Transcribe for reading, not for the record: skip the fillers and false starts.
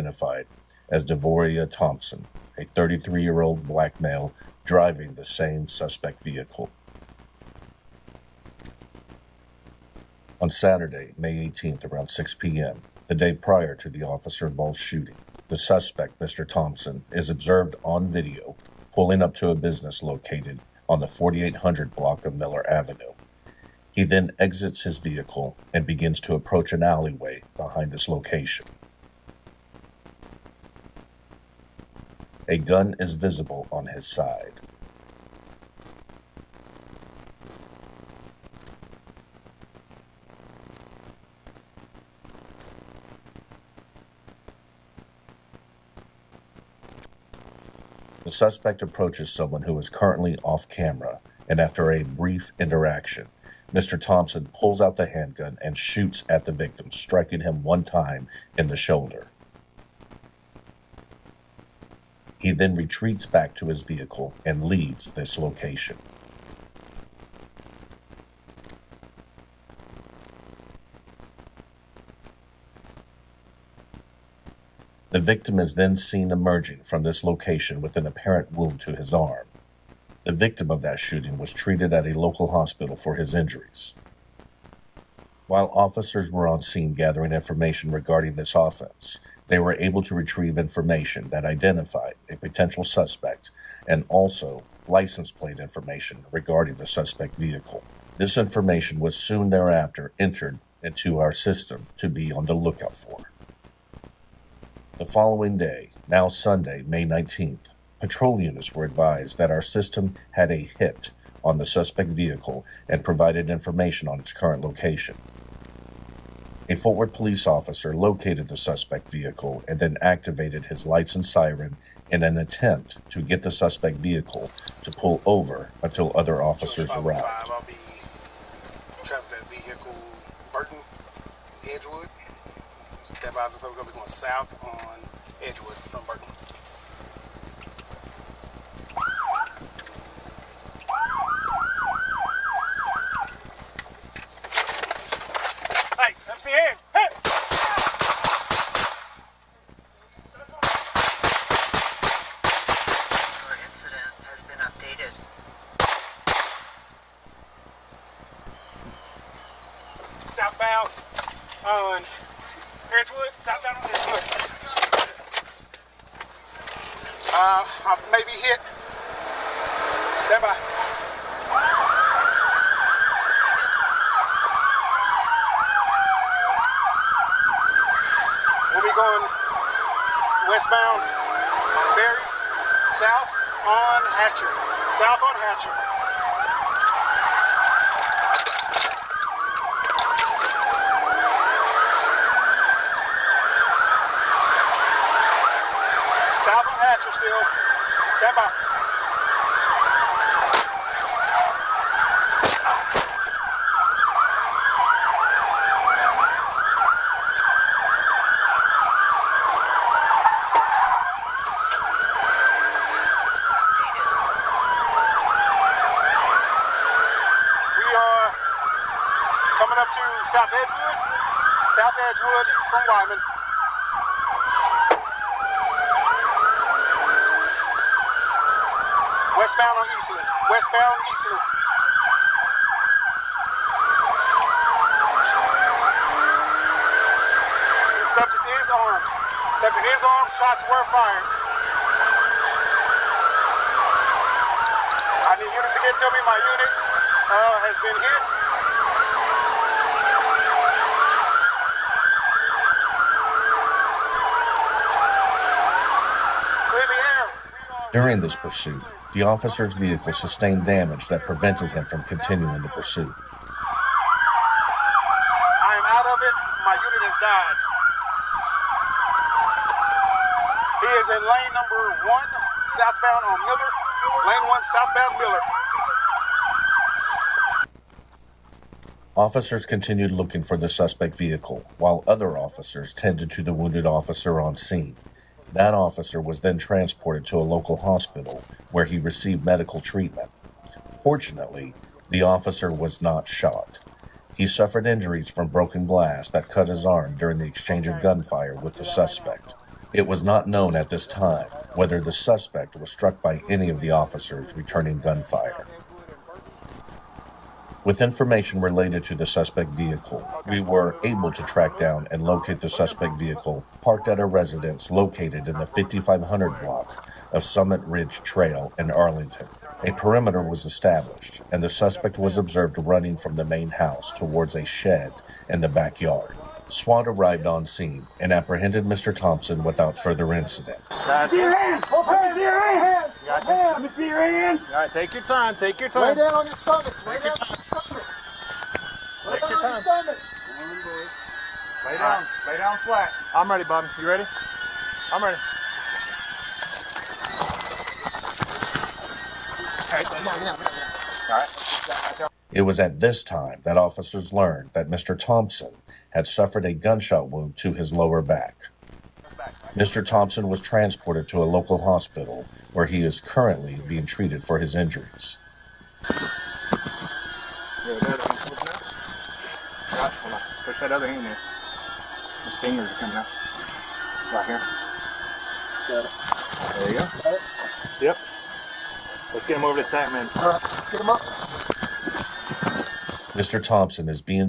identified as Devoria Thompson, a 33-year-old black male driving the same suspect vehicle. On Saturday, May 18th, around 6 p.m., the day prior to the officer-involved shooting, the suspect, Mr. Thompson, is observed on video pulling up to a business located on the 4800 block of Miller Avenue. He then exits his vehicle and begins to approach an alleyway behind this location. A gun is visible on his side. The suspect approaches someone who is currently off camera, and after a brief interaction, Mr. Thompson pulls out the handgun and shoots at the victim, striking him one time in the shoulder. He then retreats back to his vehicle and leaves this location. The victim is then seen emerging from this location with an apparent wound to his arm. The victim of that shooting was treated at a local hospital for his injuries. While officers were on scene gathering information regarding this offense, they were able to retrieve information that identified a potential suspect and also license plate information regarding the suspect vehicle. This information was soon thereafter entered into our system to be on the lookout for. The following day, now Sunday, May 19th, patrol units were advised that our system had a hit on the suspect vehicle and provided information on its current location. A forward police officer located the suspect vehicle and then activated his lights and siren in an attempt to get the suspect vehicle to pull over until other officers arrived. I'll be traveling that vehicle, Burton, Edgewood. Step out, so we're going to be going south on Edgewood from Burton. Hey, MC Ed! Hey! Your incident has been updated. Southbound on Edgewood, southbound on Edgewood. I may be hit. Stand by. We'll be going westbound on Berry, south on Hatcher. South on Hatcher. South on Hatcher still. Stand by. We are coming up to South Edgewood from Wyman. Westbound on Eastland. Westbound Eastland. Subject is armed. Subject is armed. Shots were fired. I need units to get to me. My unit has been hit. Clear the air. During this pursuit, the officer's vehicle sustained damage that prevented him from continuing the pursuit. I am out of it. My unit has died. He is in lane number 1, southbound on Miller. Lane 1, southbound Miller. Officers continued looking for the suspect vehicle, while other officers tended to the wounded officer on scene. That officer was then transported to a local hospital where he received medical treatment. Fortunately, the officer was not shot. He suffered injuries from broken glass that cut his arm during the exchange of gunfire with the suspect. It was not known at this time whether the suspect was struck by any of the officers returning gunfire. With information related to the suspect vehicle, we were able to track down and locate the suspect vehicle parked at a residence located in the 5500 block of Summit Ridge Trail in Arlington. A perimeter was established, and the suspect was observed running from the main house towards a shed in the backyard. SWAT arrived on scene and apprehended Mr. Thompson without further incident. See your hands! Open! See your hands! Let me see your hands! All right, take your time. Take your time. Lay down on your stomach. Lay down on your stomach. Lay down on your stomach. Lay down. Lay down flat. I'm ready, Bobby. You ready? I'm ready. It was at this time that officers learned that Mr. Thompson had suffered a gunshot wound to his lower back. Mr. Thompson was transported to a local hospital where he is currently being treated for his injuries. Push that other hand in. His fingers are coming out. Right here. There you go. Yep. Let's get him over to the tack, man. All right, let's get him up. Mr. Thompson is being